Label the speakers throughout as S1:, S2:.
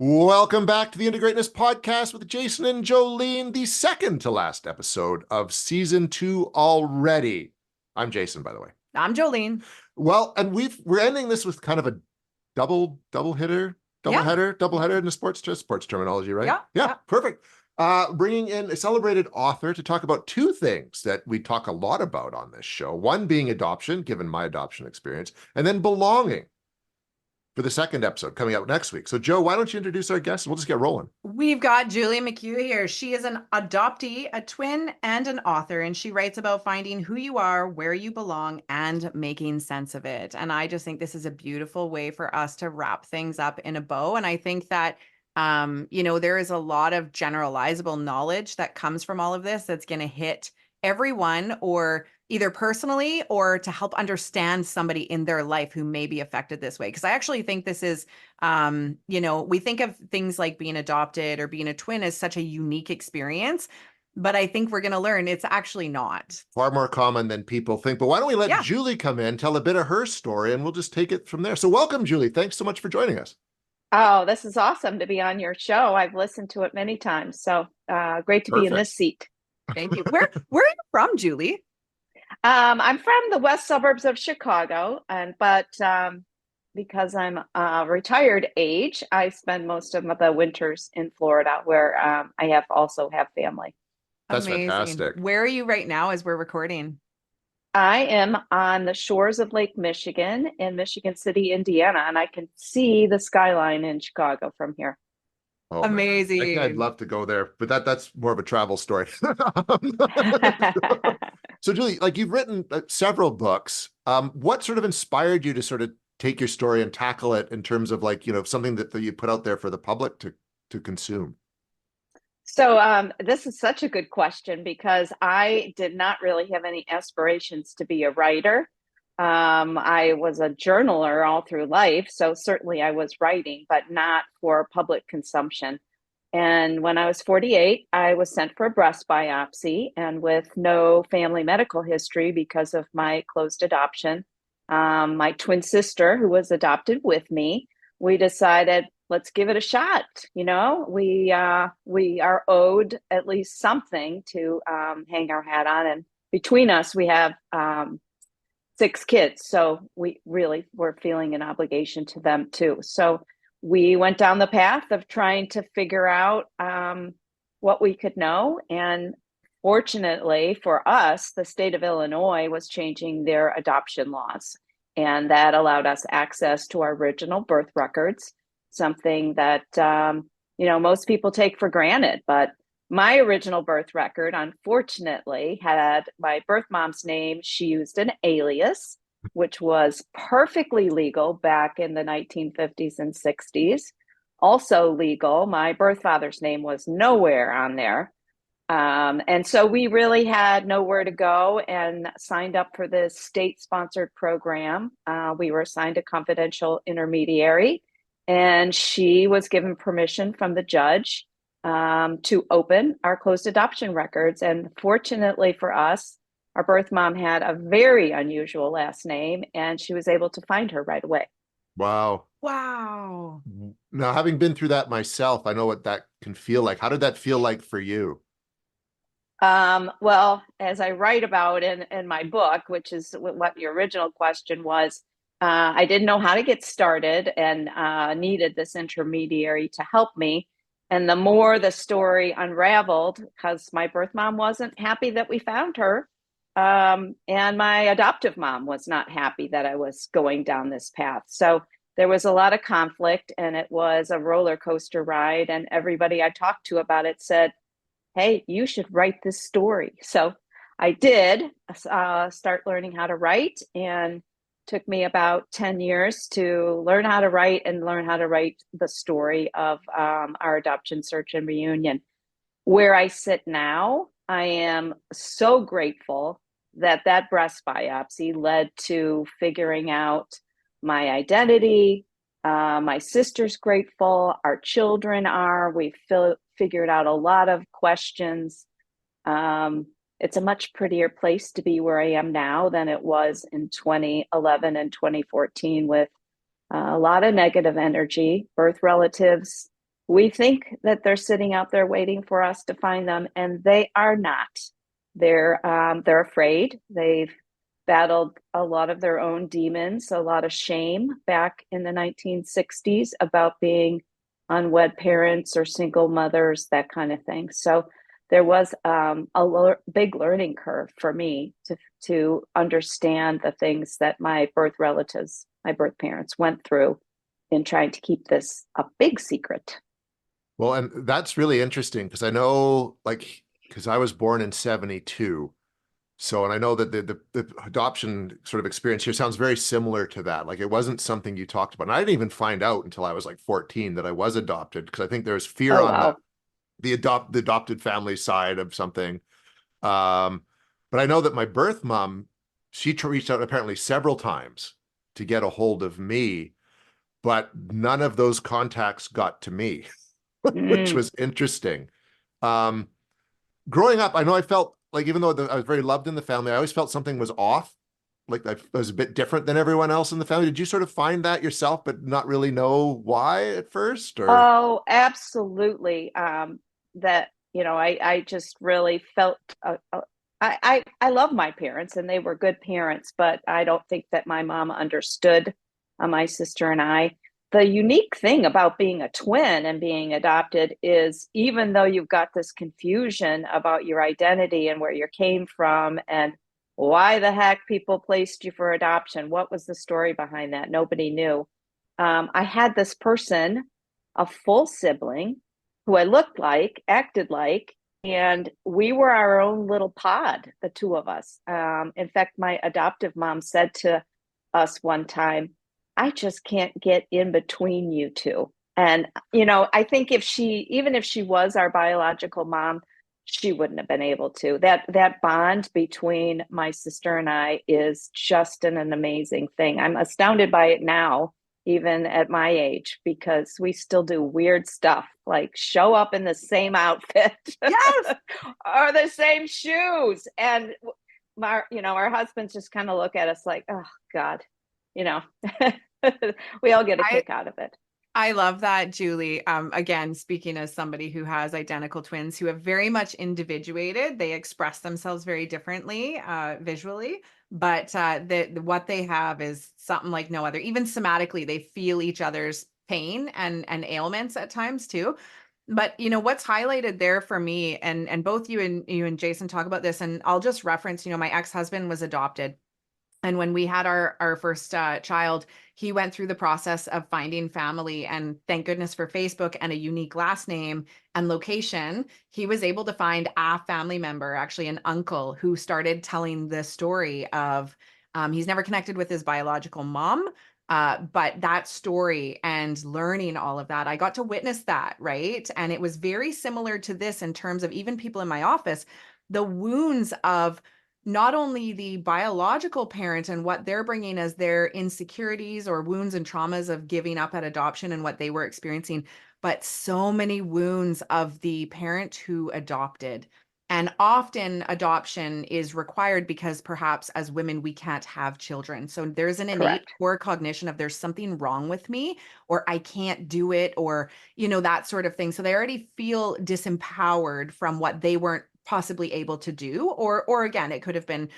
S1: Welcome back to the Into Greatness podcast with Jason and Jolene, the second to last episode of season 2 already. I'm Jason, by the way.
S2: I'm Jolene.
S1: Well, and we're ending this with kind of a double header in the sports terminology, right?
S2: Yeah.
S1: Perfect. Bringing in a celebrated author to talk about two things that we talk a lot about on this show. One being adoption, given my adoption experience, and then belonging for the second episode coming out next week. So, Joe, why don't you introduce our guests? We'll just get rolling.
S2: We've got Julie McGue here. She is an adoptee, a twin, and an author, and she writes about finding who you are, where you belong, and making sense of it. And I just think this is a beautiful way for us to wrap things up in a bow. And I think that there is a lot of generalizable knowledge that comes from all of this that's going to hit everyone, or either personally or to help understand somebody in their life who may be affected this way. Because I actually think this is, we think of things like being adopted or being a twin as such a unique experience. But I think we're going to learn it's actually not.
S1: Far more common than people think. But why don't we let Julie come in, tell a bit of her story, and we'll just take it from there. So welcome, Julie. Thanks so much for joining us.
S3: Oh, this is awesome to be on your show. I've listened to it many times. So great to be in this seat.
S2: Thank you. Where are you from, Julie?
S3: I'm from the west suburbs of Chicago, but because I'm retired age, I spend most of the winters in Florida, where I also have family.
S1: That's amazing. Fantastic.
S2: Where are you right now as we're recording?
S3: I am on the shores of Lake Michigan in Michigan City, Indiana, and I can see the skyline in Chicago from here.
S1: Oh,
S2: amazing.
S1: Man. I'd love to go there, but that's more of a travel story. So Julie, like, you've written several books. What sort of inspired you to sort of take your story and tackle it in terms of, like, something that you put out there for the public to consume?
S3: So this is such a good question, because I did not really have any aspirations to be a writer. I was a journaler all through life, so certainly I was writing, but not for public consumption. And when I was 48, I was sent for a breast biopsy, and with no family medical history because of my closed adoption, my twin sister, who was adopted with me, we decided, let's give it a shot. We are owed at least something to hang our hat on. And between us, we have 6 kids. So we really were feeling an obligation to them too. So we went down the path of trying to figure out what we could know. And fortunately for us, the state of Illinois was changing their adoption laws. And that allowed us access to our original birth records, something that, most people take for granted. But my original birth record, unfortunately, had my birth mom's name. She used an alias, which was perfectly legal back in the 1950s and 60s. Also legal, my birth father's name was nowhere on there. And so we really had nowhere to go and signed up for this state-sponsored program. We were assigned a confidential intermediary, and she was given permission from the judge to open our closed adoption records. And fortunately for us, our birth mom had a very unusual last name, and she was able to find her right away.
S1: Wow. Now, having been through that myself, I know what that can feel like. How did that feel like for you?
S3: Well, as I write about in my book, which is what your original question was, I didn't know how to get started and needed this intermediary to help me. And the more the story unraveled, because my birth mom wasn't happy that we found her, and my adoptive mom was not happy that I was going down this path. So there was a lot of conflict, and it was a roller coaster ride. And everybody I talked to about it said, hey, you should write this story. So I did start learning how to write, and took me about 10 years to learn how to write the story of our adoption search and reunion. Where I sit now, I am so grateful that breast biopsy led to figuring out my identity. My sister's grateful. Our children are. We figured out a lot of questions. It's a much prettier place to be where I am now than it was in 2011 and 2014, with a lot of negative energy. Birth relatives We think that they're sitting out there waiting for us to find them, and they are not. They're afraid. They've battled a lot of their own demons, a lot of shame back in the 1960s about being unwed parents or single mothers, that kind of thing. So there was big learning curve for me to understand the things that my birth relatives, my birth parents, went through in trying to keep this a big secret.
S1: Well, and that's really interesting because I know, like, because I was born in 72. So, and I know that the adoption sort of experience here sounds very similar to that. Like, it wasn't something you talked about. And I didn't even find out until I was like 14 that I was adopted, because I think there's fear
S3: Oh,
S1: on
S3: wow.
S1: the adopted family side of something. Um, but I know that my birth mom, she reached out apparently several times to get a hold of me, but none of those contacts got to me, which
S3: Mm.
S1: was interesting. Um, Growing up, I know I felt like, even though I was very loved in the family, I always felt something was off. Like, I was a bit different than everyone else in the family. Did you sort of find that yourself, but not really know why at first? Or
S3: Oh, absolutely. That, I just really felt, I love my parents and they were good parents, but I don't think that my mom understood my sister and I. The unique thing about being a twin and being adopted is, even though you've got this confusion about your identity and where you came from and why the heck people placed you for adoption, what was the story behind that? Nobody knew. I had this person, a full sibling, who I looked like, acted like, and we were our own little pod, the two of us. In fact, my adoptive mom said to us one time, I just can't get in between you two. And, I think even if she was our biological mom, she wouldn't have been able to. That bond between my sister and I is just an amazing thing. I'm astounded by it now, even at my age, because we still do weird stuff like show up in the same outfit
S2: Yes.
S3: or the same shoes. And our husbands just kind of look at us like, oh God, you know, we all get a
S2: I
S3: kick out of it.
S2: I love that, Julie. Again, speaking as somebody who has identical twins who have very much individuated, they express themselves very differently visually, but what they have is something like no other. Even somatically, they feel each other's pain and ailments at times too. But what's highlighted there for me, and both you and Jason talk about this, and I'll just reference, my ex-husband was adopted. And when we had our first child, he went through the process of finding family, and thank goodness for Facebook and a unique last name and location, he was able to find a family member, actually an uncle, who started telling the story of he's never connected with his biological mom. But that story and learning all of that, I got to witness that, right? And it was very similar to this in terms of even people in my office, the wounds of not only the biological parent and what they're bringing as their insecurities or wounds and traumas of giving up at adoption and what they were experiencing, but so many wounds of the parent who adopted. And often adoption is required because perhaps as women, we can't have children. So there's an innate
S3: Correct.
S2: poor cognition of there's something wrong with me, or I can't do it, or, that sort of thing. So they already feel disempowered from what they weren't possibly able to do, or again, it could have been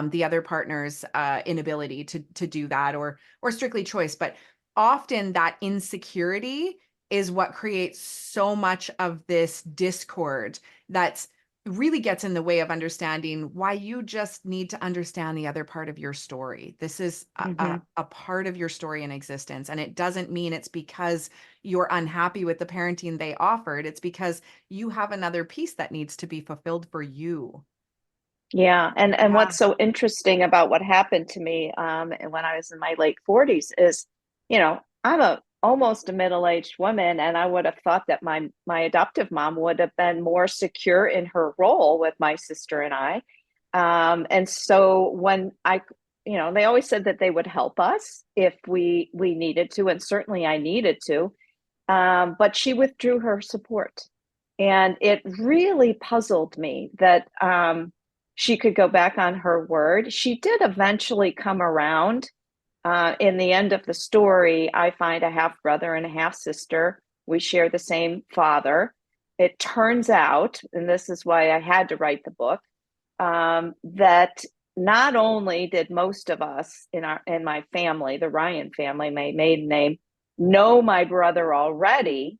S2: the other partner's inability to do that, or strictly choice. But often that insecurity is what creates so much of this discord that's really gets in the way of understanding why you just need to understand the other part of your story. This is
S3: Hmm.
S2: a part of your story in existence. And it doesn't mean it's because you're unhappy with the parenting they offered. It's because you have another piece that needs to be fulfilled for you.
S3: Yeah, and
S2: Yeah.
S3: what's so interesting about what happened to me when I was in my late 40s is, I'm almost a middle-aged woman, and I would have thought that my adoptive mom would have been more secure in her role with my sister and I. And so when they always said that they would help us if we needed to, and certainly I needed to. But she withdrew her support. And it really puzzled me that she could go back on her word. She did eventually come around. In the end of the story, I find a half brother and a half sister We share the same father. It turns out, and this is why I had to write the book, that not only did most of us in my family, the Ryan family, my maiden name, know my brother already,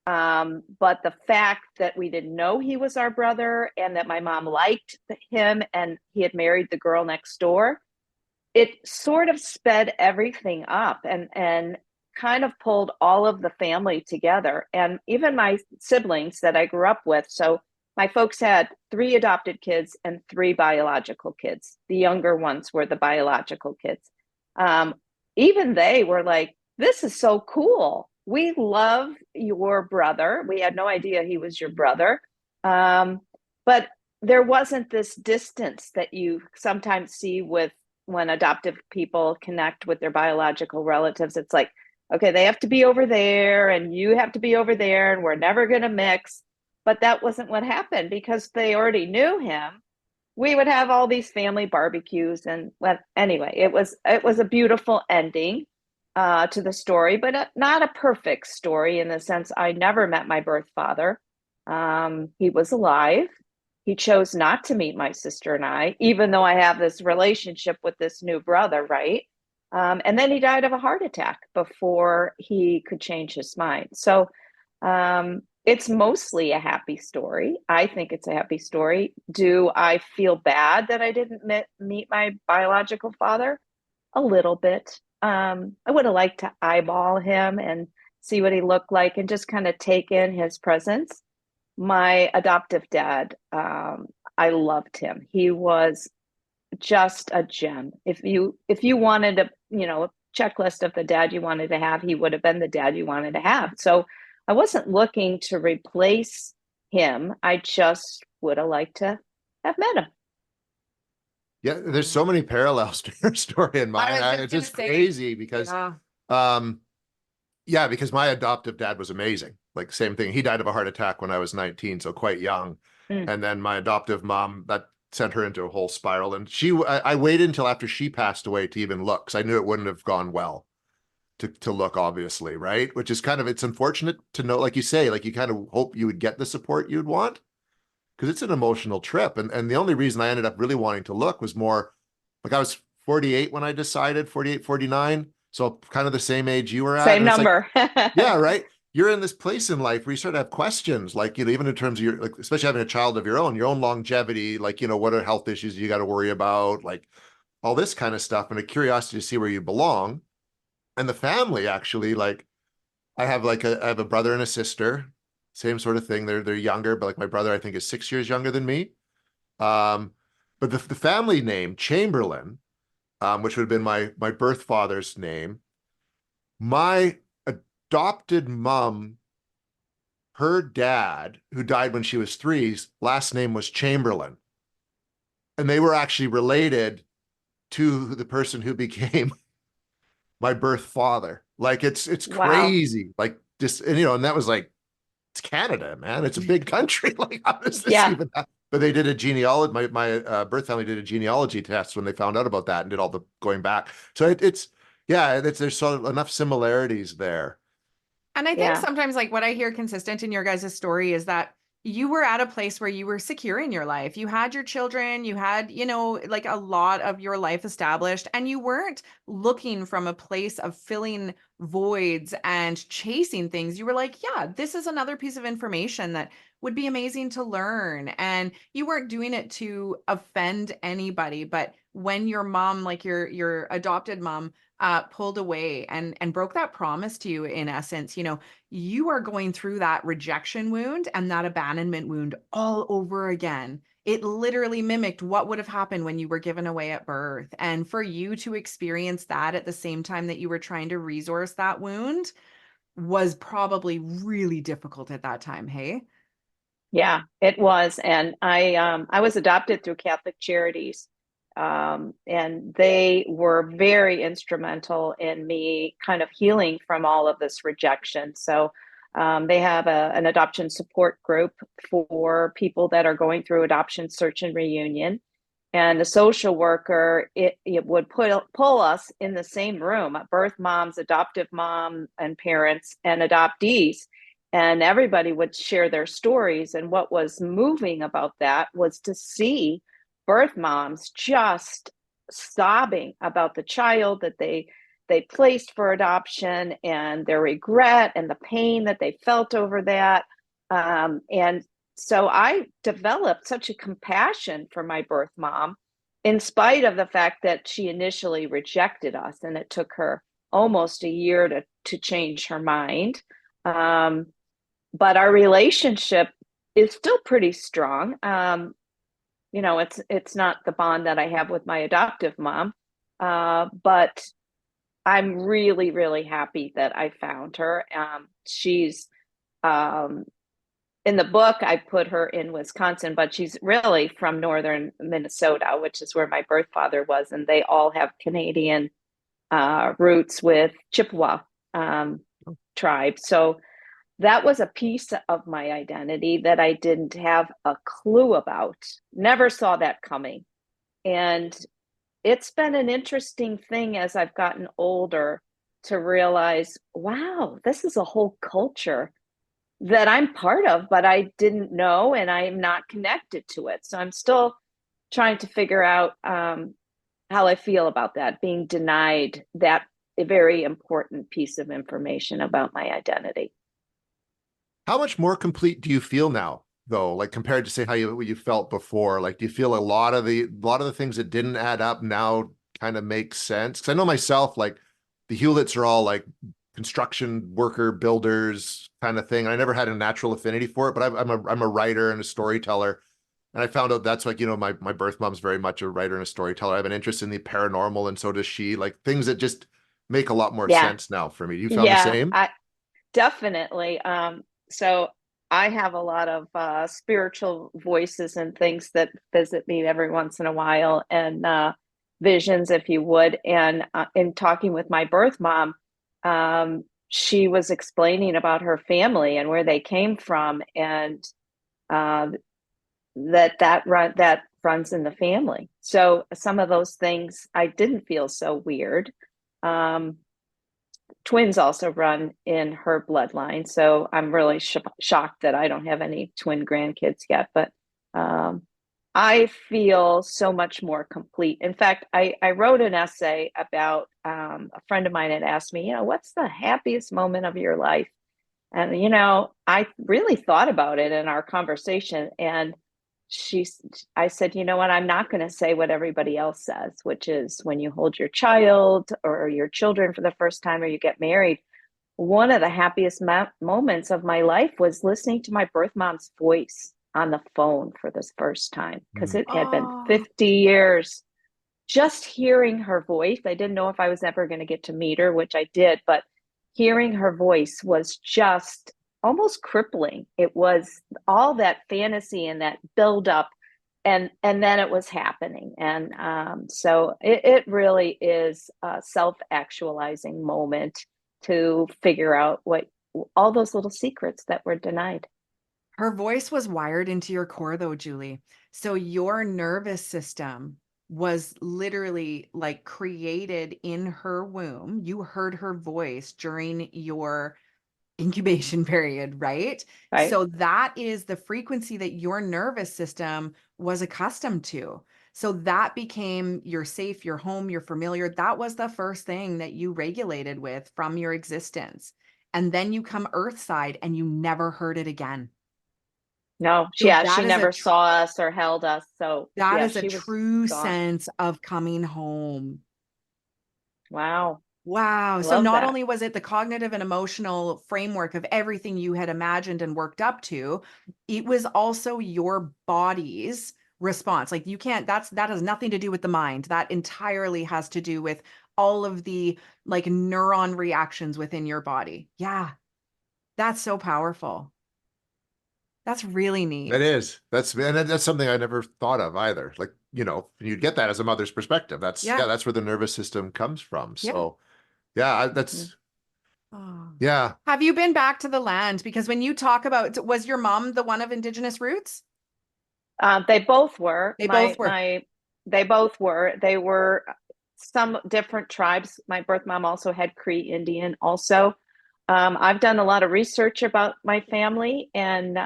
S3: but the fact that we didn't know he was our brother and that my mom liked him and he had married the girl next door, it sort of sped everything up and kind of pulled all of the family together. And even my siblings that I grew up with. So my folks had 3 adopted kids and 3 biological kids. The younger ones were the biological kids. Even they were like, this is so cool. We love your brother. We had no idea he was your brother. But there wasn't this distance that you sometimes see with when adoptive people connect with their biological relatives. It's like, okay, they have to be over there and you have to be over there and we're never going to mix. But that wasn't what happened because they already knew him. We would have all these family barbecues. And well, anyway, it was a beautiful ending to the story, but not a perfect story in the sense I never met my birth father. He was alive. He chose not to meet my sister and I, even though I have this relationship with this new brother, right? And then he died of a heart attack before he could change his mind. So it's mostly a happy story. I think it's a happy story. Do I feel bad that I didn't meet my biological father? A little bit. I would have liked to eyeball him and see what he looked like and just kind of take in his presence. My adoptive dad, I loved him. He was just a gem. If you wanted a checklist of the dad you wanted to have, he would have been the dad you wanted to have. So I wasn't looking to replace him. I just would have liked to have met him.
S1: Yeah, there's so many parallels to your story and mine. It's just crazy because because my adoptive dad was amazing. Like same thing. He died of a heart attack when I was 19, so quite young. And then my adoptive mom, that sent her into a whole spiral. And I waited until after she passed away to even look, because I knew it wouldn't have gone well to look, obviously, right? Which is kind of, it's unfortunate to know, like you say, like you kind of hope you would get the support you'd want, because it's an emotional trip. And the only reason I ended up really wanting to look was more, like I was 48 when I decided, 48, 49. So kind of the same age you were at.
S3: Same number.
S1: Like, yeah, right. You're in this place in life where you start to have questions, like, even in terms of your, like, especially having a child of your own longevity, like, what are health issues you got to worry about, like all this kind of stuff, and a curiosity to see where you belong. And the family, actually, like, I have a brother and a sister, same sort of thing. They're younger, but like my brother, I think, is 6 years younger than me. But the family name Chamberlain, which would have been my birth father's name, my adopted mom, her dad, who died when she was 3's last name was Chamberlain. And they were actually related to the person who became my birth father. Like it's crazy. Wow. Like just, and that was like, it's Canada, man. It's a big country. Like, how does this even happen? But they did a genealogy. My birth family did a genealogy test when they found out about that and did all the going back. So there's enough similarities there.
S2: And I think sometimes, like, what I hear consistent in your guys' story is that you were at a place where you were secure in your life. You had your children, you had, like a lot of your life established, and you weren't looking from a place of filling voids and chasing things. You were like, yeah, this is another piece of information that would be amazing to learn. And you weren't doing it to offend anybody. But when your mom, like your adopted mom, pulled away and broke that promise to you, in essence, you are going through that rejection wound and that abandonment wound all over again. It literally mimicked what would have happened when you were given away at birth. And for you to experience that at the same time that you were trying to resource that wound was probably really difficult at that time. Hey?
S3: Yeah, it was. And I was adopted through Catholic Charities. And they were very instrumental in me kind of healing from all of this rejection. So they have an adoption support group for people that are going through adoption search and reunion. And the social worker, it would pull us in the same room, birth moms, adoptive mom and parents, and adoptees. and everybody would share their stories. And what was moving about that was to see birth moms just sobbing about the child that they placed for adoption, and their regret and the pain that they felt over that. And so I developed such a compassion for my birth mom, in spite of the fact that she initially rejected us, and it took her almost a year to change her mind. But our relationship is still pretty strong. It's not the bond that I have with my adoptive mom, but I'm really, really happy that I found her. She's in the book, I put her in Wisconsin, but she's really from northern Minnesota, which is where my birth father was, and they all have Canadian roots with Chippewa tribe. So that was a piece of my identity that I didn't have a clue about. Never saw that coming. And it's been an interesting thing as I've gotten older to realize, wow, this is a whole culture that I'm part of, but I didn't know, and I'm not connected to it. So I'm still trying to figure out how I feel about that, being denied that a very important piece of information about my identity.
S1: How much more complete do you feel now, though? Like compared to say how you felt before? Like, do you feel a lot of the things that didn't add up now kind of make sense? Because I know myself, like the Hewletts are all like construction worker builders kind of thing. I never had a natural affinity for it, but I'm a writer and a storyteller. And I found out that's like, my birth mom's very much a writer and a storyteller. I have an interest in the paranormal, and so does she. Like things that just make a lot more
S3: Yeah.
S1: sense now for me. You found the same?
S3: Definitely. So I have a lot of spiritual voices and things that visit me every once in a while, and visions, if you would. And in talking with my birth mom, she was explaining about her family and where they came from, and that runs in the family. So some of those things I didn't feel so weird. Twins also run in her bloodline, so I'm really shocked that I don't have any twin grandkids yet, but I feel so much more complete. In fact, I wrote an essay about a friend of mine had asked me, what's the happiest moment of your life? And I really thought about it in our conversation, and I said, you know what, I'm not going to say what everybody else says, which is when you hold your child or your children for the first time, or you get married. One of the happiest moments of my life was listening to my birth mom's voice on the phone for the first time, because it had been 50 years. Just hearing her voice, I didn't know if I was ever going to get to meet her, which I did, but hearing her voice was just almost crippling. It was all that fantasy and that buildup, and then it was happening. And so it really is a self-actualizing moment to figure out what all those little secrets that were denied.
S2: Her voice was wired into your core, though, Julie. So your nervous system was literally like created in her womb. You heard her voice during your incubation period, right?
S3: Right.
S2: So that is the frequency that your nervous system was accustomed to. So that became your safe, your home, your familiar. That was the first thing that you regulated with from your existence. And then you come earthside and you never heard it again.
S3: No,
S2: So
S3: she never saw us or held us. So
S2: that
S3: yeah,
S2: is a true sense of coming home.
S3: Wow.
S2: Wow. So
S3: Love
S2: not
S3: that.
S2: only was it the cognitive and emotional framework of everything you had imagined and worked up to, it was also your body's response. Like that has nothing to do with the mind. That entirely has to do with all of the like neuron reactions within your body. Yeah. That's so powerful. That's really neat.
S1: It is. That's something I never thought of either. Like, you'd get that as a mother's perspective. That's that's where the nervous system comes from. So that's
S2: Oh.
S1: yeah.
S2: Have you been back to the land? Because when you talk about, was your mom the one of Indigenous roots?
S3: They both were.
S2: They both were.
S3: They both were. They were some different tribes. My birth mom also had Cree Indian also. I've done a lot of research about my family, and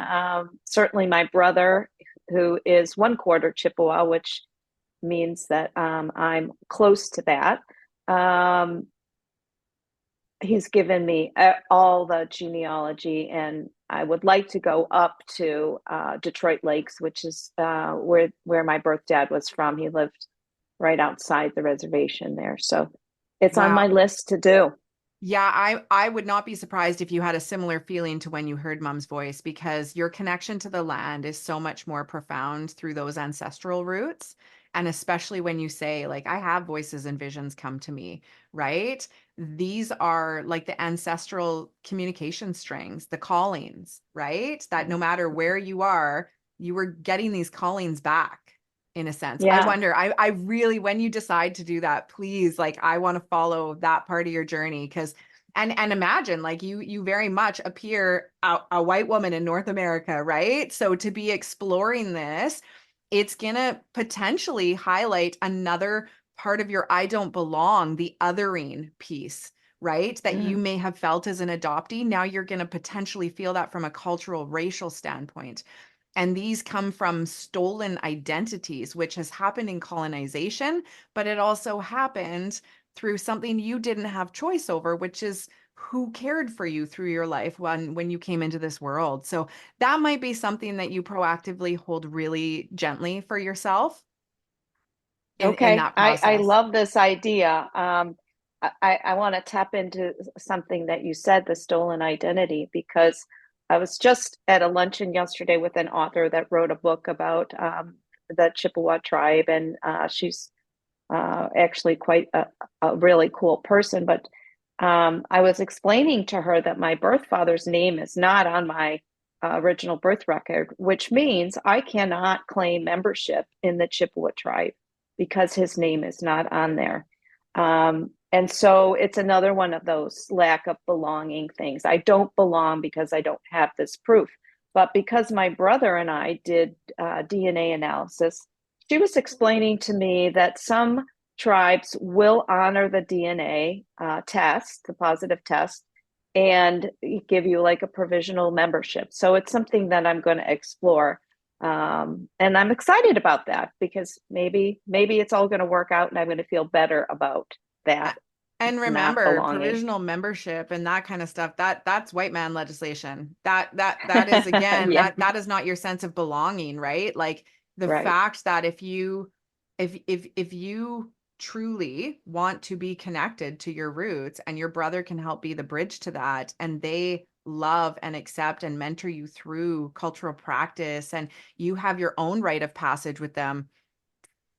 S3: certainly my brother, who is 1/4 Chippewa, which means that I'm close to that. He's given me all the genealogy, and I would like to go up to Detroit Lakes, which is where my birth dad was from. He lived right outside the reservation there, so it's on my
S2: Wow.
S3: list to do.
S2: Yeah, I would not be surprised if you had a similar feeling to when you heard mom's voice, because your connection to the land is so much more profound through those ancestral roots. And especially when you say, like, I have voices and visions come to me, right? These are like the ancestral communication strings, the callings, right? That no matter where you are, you were getting these callings back in a sense. I
S3: Yeah.
S2: wonder, I really, when you decide to do that, please, like, I want to follow that part of your journey, because and imagine, like, you very much appear a white woman in North America, right? So to be exploring this, it's gonna potentially highlight another part of your I don't belong, the othering piece, right? That you
S3: Mm.
S2: may have felt as an adoptee. Now you're gonna potentially feel that from a cultural, racial standpoint. And these come from stolen identities, which has happened in colonization, but it also happened through something you didn't have choice over, which is who cared for you through your life when you came into this world. So that might be something that you proactively hold really gently for yourself in
S3: Okay,
S2: that
S3: I
S2: process.
S3: love this idea. I want to tap into something that you said, the stolen identity, because I was just at a luncheon yesterday with an author that wrote a book about the Chippewa tribe, and she's actually quite a really cool person. But I was explaining to her that my birth father's name is not on my original birth record, which means I cannot claim membership in the Chippewa tribe because his name is not on there. And so it's another one of those lack of belonging things. I don't belong because I don't have this proof. But because my brother and I did DNA analysis, she was explaining to me that some tribes will honor the DNA test, the positive test, and give you like a provisional membership. So it's something that I'm going to explore. And I'm excited about that because maybe it's all going to work out and I'm going to feel better about
S2: A-
S3: that
S2: And
S3: not
S2: remember,
S3: belonging.
S2: provisional membership and that kind of stuff, that's white man legislation. That is, again,
S3: Yeah,
S2: that is not your sense of belonging, right? Like, the
S3: right.
S2: fact that if you truly want to be connected to your roots, and your brother can help be the bridge to that, and they love and accept and mentor you through cultural practice, and you have your own rite of passage with them,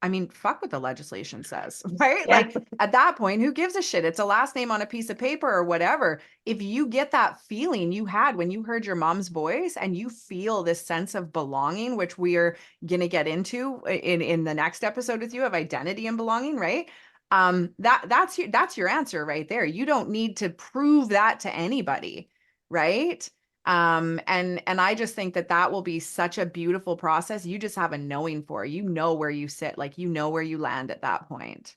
S2: I mean, fuck what the legislation says, right?
S3: Yeah.
S2: Like, at that point, who gives a shit? It's a last name on a piece of paper or whatever. If you get that feeling you had when you heard your mom's voice, and you feel this sense of belonging, which we are going to get into in the next episode with you, of identity and belonging, right? That's your answer right there. You don't need to prove that to anybody, right? And I just think that that will be such a beautiful process. You just have a knowing for, you know where you sit, like, you know where you land at that point.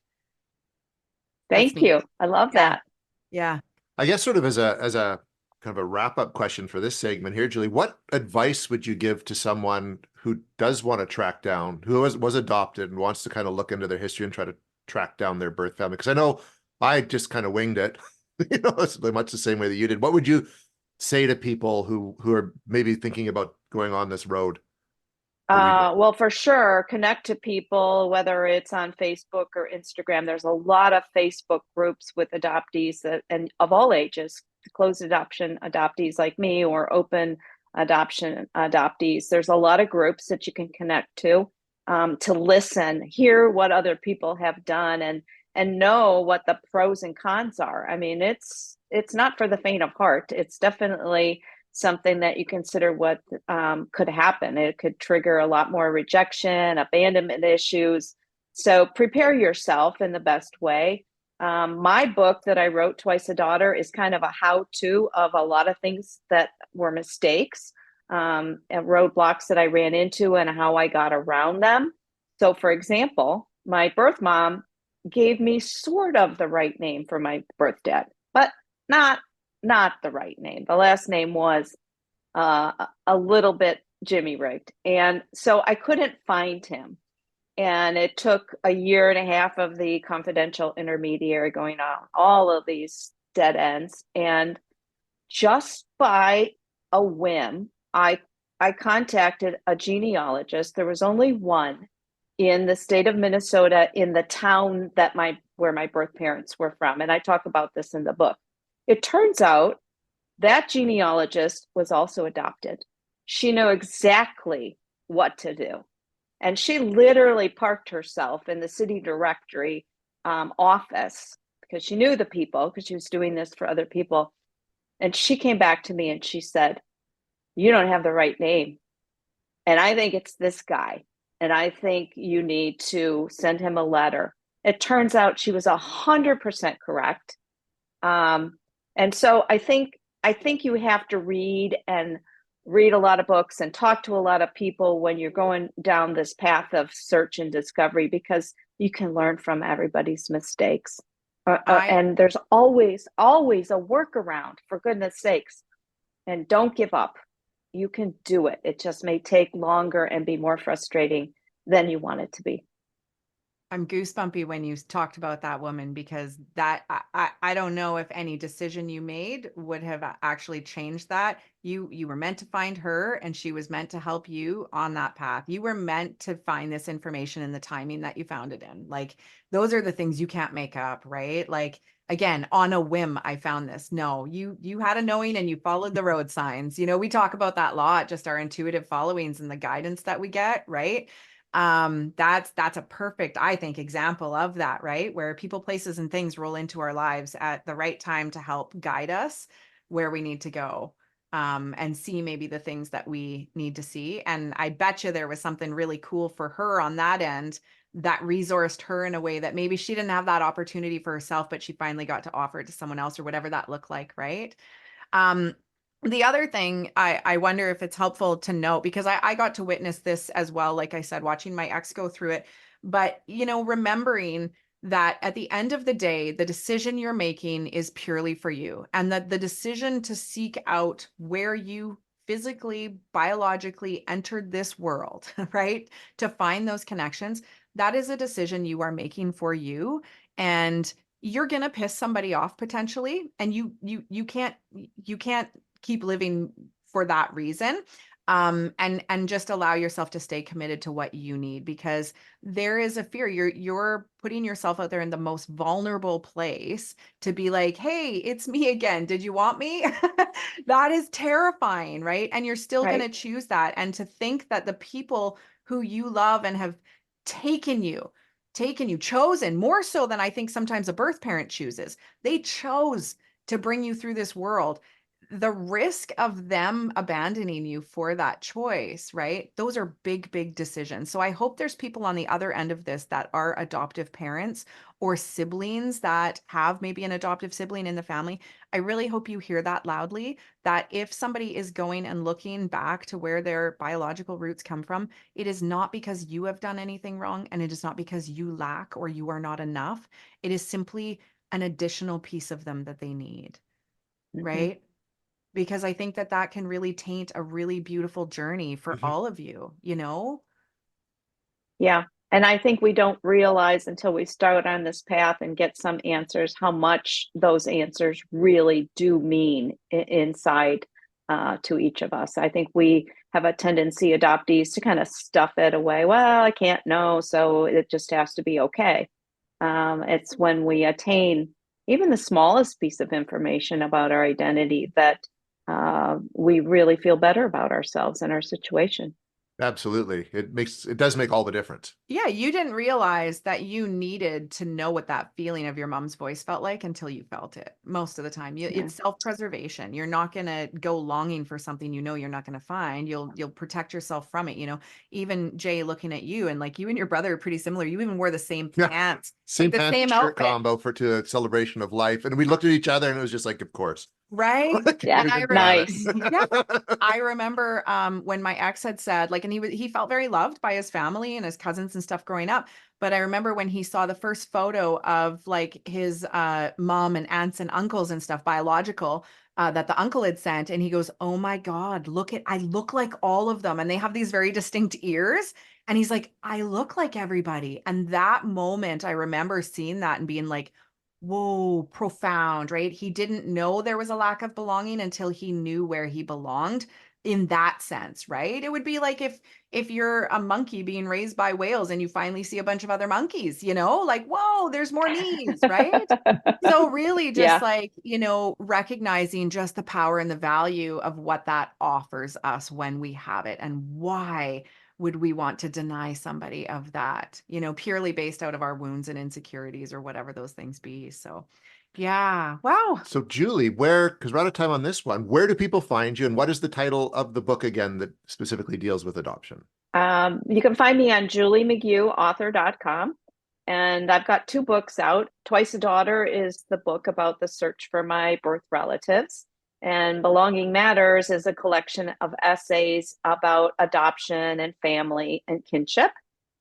S2: That's
S3: Thank
S2: neat.
S3: you. I love
S2: Yeah.
S3: that.
S2: Yeah.
S1: I guess sort of as a kind of a wrap-up question for this segment here, Julie, what advice would you give to someone who does want to track down, who was adopted and wants to kind of look into their history and try to track down their birth family? Because I know I just kind of winged it, it's much the same way that you did. What would you say to people who are maybe thinking about going on this road that we did?
S3: Well, for sure, connect to people, whether it's on Facebook or Instagram. There's a lot of Facebook groups with adoptees and of all ages, closed adoption adoptees like me, or open adoption adoptees. There's a lot of groups that you can connect to listen, hear what other people have done, and know what the pros and cons are. I mean, it's not for the faint of heart. It's definitely something that you consider what could happen. It could trigger a lot more rejection, abandonment issues. So prepare yourself in the best way. My book that I wrote, Twice a Daughter, is kind of a how-to of a lot of things that were mistakes and roadblocks that I ran into and how I got around them. So, for example, my birth mom gave me sort of the right name for my birth dad, but not not the right name. The last name was a little bit Jimmy rigged. And so I couldn't find him. And it took a year and a half of the confidential intermediary going on all of these dead ends. And just by a whim, I contacted a genealogist. There was only one in the state of Minnesota, in the town that where my birth parents were from. And I talk about this in the book. It turns out that genealogist was also adopted. She knew exactly what to do. And she literally parked herself in the city directory office because she knew the people, because she was doing this for other people. And she came back to me and she said, "You don't have the right name. And I think it's this guy. And I think you need to send him a letter." It turns out she was 100% correct. And so I think you have to read a lot of books and talk to a lot of people when you're going down this path of search and discovery, because you can learn from everybody's mistakes. And there's always a workaround, for goodness sakes. And don't give up. You can do it. It just may take longer and be more frustrating than you want it to be.
S2: I'm goosebumpy when you talked about that woman, because that I don't know if any decision you made would have actually changed that. You were meant to find her, and she was meant to help you on that path. You were meant to find this information in the timing that you found it in. Like, those are the things you can't make up, right? Like, again, on a whim, I found this. No, you had a knowing and you followed the road signs. We talk about that a lot, just our intuitive followings and the guidance that we get, right? That's a perfect, I think, example of that, right? Where people, places, and things roll into our lives at the right time to help guide us where we need to go, and see maybe the things that we need to see. And I bet you there was something really cool for her on that end that resourced her in a way that maybe she didn't have that opportunity for herself, but she finally got to offer it to someone else, or whatever that looked like, right? The other thing I wonder if it's helpful to note, because I got to witness this as well, like I said, watching my ex go through it, but, remembering that at the end of the day, the decision you're making is purely for you, and that the decision to seek out where you physically, biologically entered this world, right? To find those connections, that is a decision you are making for you. And you're going to piss somebody off potentially, and you can't keep living for that reason. And just allow yourself to stay committed to what you need, because there is a fear. You're putting yourself out there in the most vulnerable place to be like, "Hey, it's me again. Did you want me?" That is terrifying, right? And you're still going to choose that. And to think that the people who you love and have taken you, chosen more so than I think sometimes a birth parent chooses. They chose to bring you through this world. The risk of them abandoning you for that choice, right? Those are big, big decisions. So I hope there's people on the other end of this that are adoptive parents or siblings that have maybe an adoptive sibling in the family. I really hope you hear that loudly, that if somebody is going and looking back to where their biological roots come from, it is not because you have done anything wrong, and it is not because you lack or you are not enough. It is simply an additional piece of them that they need, right? Because I think that can really taint a really beautiful journey for all of you,
S3: Yeah. And I think we don't realize until we start on this path and get some answers how much those answers really do mean inside to each of us. I think we have a tendency, adoptees, to kind of stuff it away. Well, I can't know, so it just has to be okay. It's when we attain even the smallest piece of information about our identity that we really feel better about ourselves and our situation.
S1: Absolutely. It does make all the difference.
S2: Yeah, you didn't realize that you needed to know what that feeling of your mom's voice felt like until you felt it. Most of the time, it's self-preservation. You're not going to go longing for something you're not going to find. You'll protect yourself from it. Even Jay, looking at you, and like, you and your brother are pretty similar. You even wore the same pants,
S1: same
S2: like the
S1: pants,
S2: same
S1: shirt
S2: outfit
S1: combo to a celebration of life, and we looked at each other, and it was just like, of course.
S2: Right?
S3: Yeah,
S2: And I
S3: nice.
S2: yeah, I remember when my ex had said, like, and he felt very loved by his family and his cousins and stuff growing up. But I remember when he saw the first photo of like his mom and aunts and uncles and stuff, biological, that the uncle had sent, and he goes, "Oh my God, I look like all of them, and they have these very distinct ears." And he's like, "I look like everybody." And that moment, I remember seeing that and being like, whoa, profound, right? He didn't know there was a lack of belonging until he knew where he belonged in that sense, right? It would be like if you're a monkey being raised by whales and you finally see a bunch of other monkeys, like, whoa, there's more knees, right? So really just
S3: Yeah.
S2: like, recognizing just the power and the value of what that offers us when we have it, and why would we want to deny somebody of that, purely based out of our wounds and insecurities or whatever those things be. So, yeah. Wow.
S1: So Julie, because we're out of time on this one, where do people find you, and what is the title of the book again that specifically deals with adoption?
S3: You can find me on juliemcgueauthor.com. And I've got 2 books out. Twice a Daughter is the book about the search for my birth relatives. And Belonging Matters is a collection of essays about adoption and family and kinship.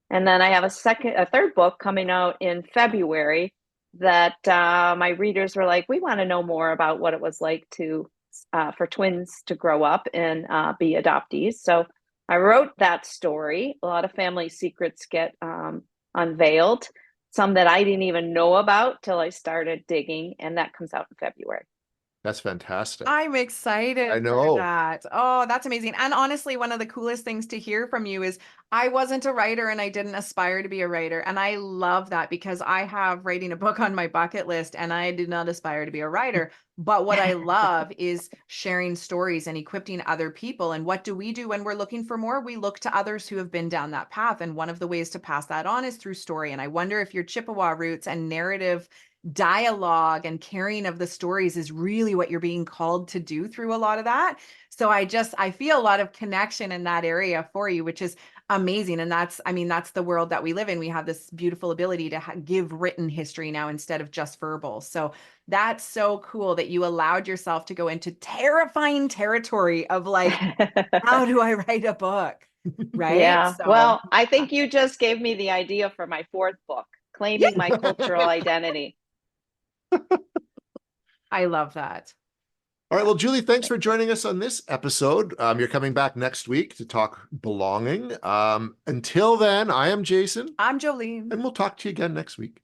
S3: And then I have a third book coming out in February that my readers were like, we want to know more about what it was like for twins to grow up and be adoptees. So I wrote that story. A lot of family secrets get unveiled, some that I didn't even know about till I started digging, and that comes out in February.
S1: That's fantastic.
S2: I'm
S1: I
S2: excited for
S1: know.
S2: that. Oh, that's amazing. And honestly, one of the coolest things to hear from you is I wasn't a writer and I didn't aspire to be a writer. And I love that, because I have writing a book on my bucket list and I did not aspire to be a writer. But what I love is sharing stories and equipping other people. And what do we do when we're looking for more? We look to others who have been down that path. And one of the ways to pass that on is through story. And I wonder if your Chippewa roots and narrative dialogue and carrying of the stories is really what you're being called to do through a lot of that. So I feel a lot of connection in that area for you, which is amazing. And that's the world that we live in. We have this beautiful ability to give written history now instead of just verbal. So that's so cool that you allowed yourself to go into terrifying territory of like, how do I write a book? Right?
S3: Yeah.
S2: So
S3: Well, I think you just gave me the idea for my 4th book,
S2: yeah,
S3: Claiming My Cultural Identity.
S2: I love that.
S1: All right. Well, Julie, thanks for joining us on this episode. You're coming back next week to talk belonging. Until then, I am Jason,
S2: I'm Jolene.
S1: and we'll talk to you again next week.